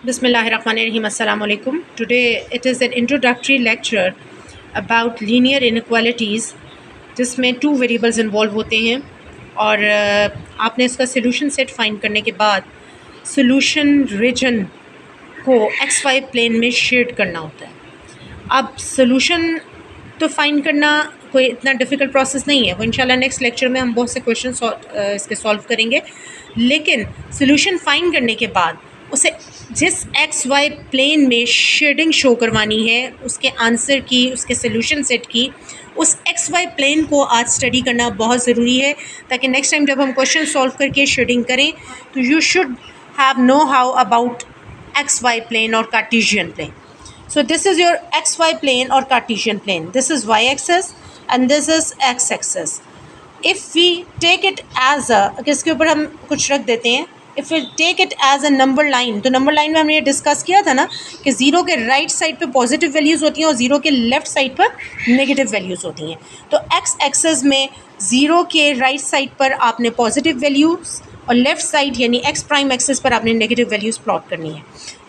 Bismillahirrahmanirrahim. Assalamu alaikum. Today it is an introductory lecture about linear inequalities जिसमें two variables involve होते हैं और आपने इसका सोल्यूशन सेट फाइंड करने के बाद सोल्यूशन रीजन को एक्स वाई प्लेन में शेड करना होता है। अब सोल्यूशन तो फाइंड करना कोई इतना डिफ़िकल्ट प्रोसेस नहीं है, वो इंशाल्लाह नेक्स्ट लेक्चर में हम बहुत से क्वेश्चन इसके सॉल्व करेंगे। लेकिन सोल्यूशन फाइंड करने के बाद उसे जिस एक्स वाई प्लेन में शेडिंग शो करवानी है, उसके आंसर की, उसके सोल्यूशन सेट की, उस एक्स वाई प्लेन को आज स्टडी करना बहुत ज़रूरी है, ताकि नेक्स्ट टाइम जब हम क्वेश्चन सॉल्व करके शेडिंग करें तो you should have know how about X Y plane और Cartesian plane. So this is your xy plane or Cartesian plane. This is y axis and this is x axis. If we take it as a, इसके ऊपर हम कुछ रख देते हैं, if we take it as a number line, तो number line में हमने ये डिस्कस किया था ना कि ज़ीरो के राइट साइड पे पॉजिटिव वैल्यूज़ होती हैं और ज़ीरो के लेफ़्ट साइड पर नेगेटिव वैल्यूज़ होती हैं। तो एक्स एक्सेस में ज़ीरो के राइट साइड पर आपने पॉजिटिव वैल्यूज़ और लेफ़्ट साइड यानी एक्स प्राइम एक्सेस पर आपने नेगेटिव वैल्यूज़ प्लॉट करनी है।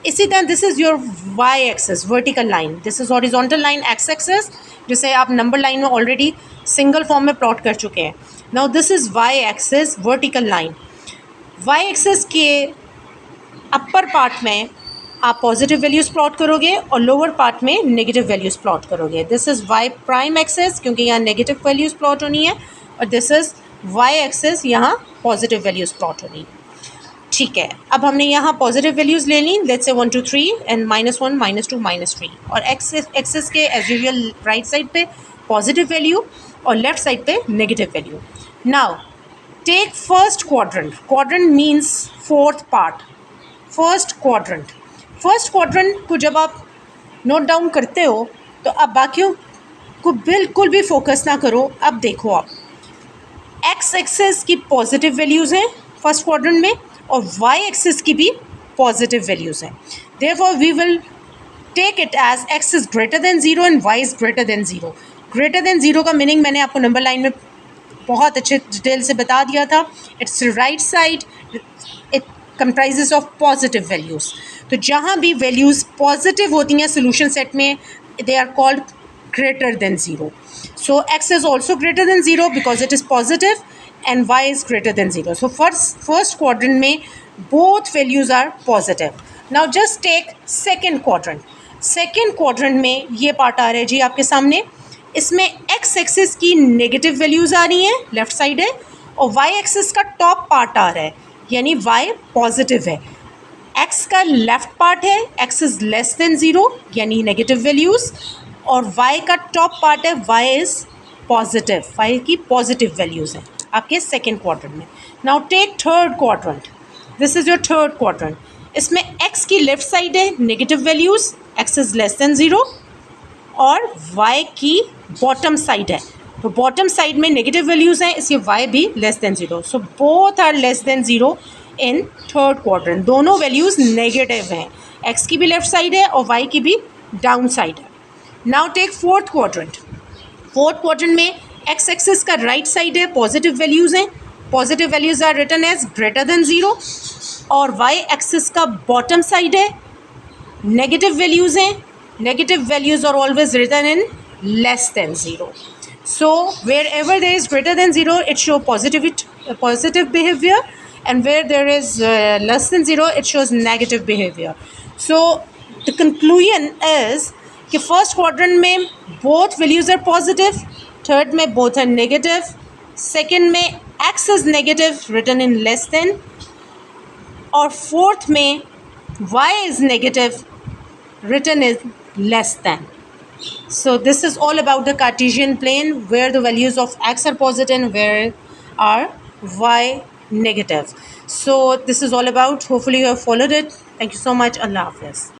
इसी तरह this is your Y axis vertical line, this is horizontal line X axis, जिसे आप नंबर लाइन में ऑलरेडी सिंगल फॉर्म में प्लॉट कर चुके हैं। Now this is Y axis vertical line. Y axis के अपर पार्ट में आप पॉजिटिव वैल्यूज़ प्लॉट करोगे और लोअर पार्ट में नेगेटिव वैल्यूज़ प्लॉट करोगे। This is Y prime axis, क्योंकि यहाँ नेगेटिव वैल्यूज़ प्लॉट होनी है, और दिस इज़ वाई एक्सेस, यहाँ पॉजिटिव वैल्यूज़ प्लॉट होनी है। ठीक है, अब हमने यहाँ पॉजिटिव वैल्यूज़ ले ली, लेट्स से 1 2 3 एंड -1 -2 -3, और एक्सेस के एज यूजुअल राइट साइड पे पॉजिटिव वैल्यू और लेफ्ट साइड पे negative value. Now take first quadrant, quadrant means fourth part, first quadrant को जब आप नोट डाउन करते हो तो अब बाकियों को बिल्कुल भी फोकस ना करो। अब देखो, आप एक्स एक्सेस की पॉजिटिव वैल्यूज़ हैं फर्स्ट क्वाड्रेंट में और वाई एक्सिस की भी पॉजिटिव वैल्यूज़ हैं। Therefore we will take it as X is greater than zero and Y is greater than zero. Greater than zero का मीनिंग मैंने आपको नंबर लाइन में बहुत अच्छे डिटेल से बता दिया था। It's right side, it comprises of positive values. तो जहाँ भी वैल्यूज़ पॉजिटिव होती हैं सोल्यूशन सेट में, they are called greater than zero. So x is also greater than 0 because it is positive and y is greater than 0. So first quadrant में both values are positive. Now just take second quadrant. Second quadrant में ये part आ रहा है जी आपके सामने, इसमें x axis की नेगेटिव वैल्यूज़ आ रही हैं, लेफ्ट साइड है, और y एक्सिस का टॉप पार्ट आ रहा है, यानी y पॉजिटिव है। x का लेफ्ट पार्ट है, x is less than zero यानी नेगेटिव वैल्यूज़, और y का टॉप पार्ट है, y इज़ पॉजिटिव, y की पॉजिटिव वैल्यूज़ हैं आपके सेकेंड क्वाड्रेंट में। Now take third quadrant, this is your third quadrant. इसमें x की लेफ्ट साइड है negative values, x is less than zero, और y की बॉटम साइड है, तो बॉटम साइड में नेगेटिव वैल्यूज़ हैं, इसलिए y भी less than zero. So both are less than zero in third quadrant, दोनों वैल्यूज़ नेगेटिव हैं, x की भी लेफ्ट साइड है और y की भी डाउन साइड है। Now take fourth quadrant. Fourth quadrant में एक्स एक्सिस का राइट साइड है, पॉजिटिव वैल्यूज़ हैं, positive values are written as greater than zero, और वाई एक्सिस का बॉटम साइड है, नेगेटिव वैल्यूज़ हैं, negative values are always written in less than zero. So wherever there is greater than zero it show positive behaviour, and where there is less than zero it shows negative behavior. So the conclusion is कि first quadrant में both values are positive, third में both are negative, second में X is negative written in less than, और fourth में Y is negative written is less than. So this is all about the Cartesian plane where the values of x are positive and where are y negative. So this is all about, hopefully you have followed it. Thank you so much. Allah Hafiz.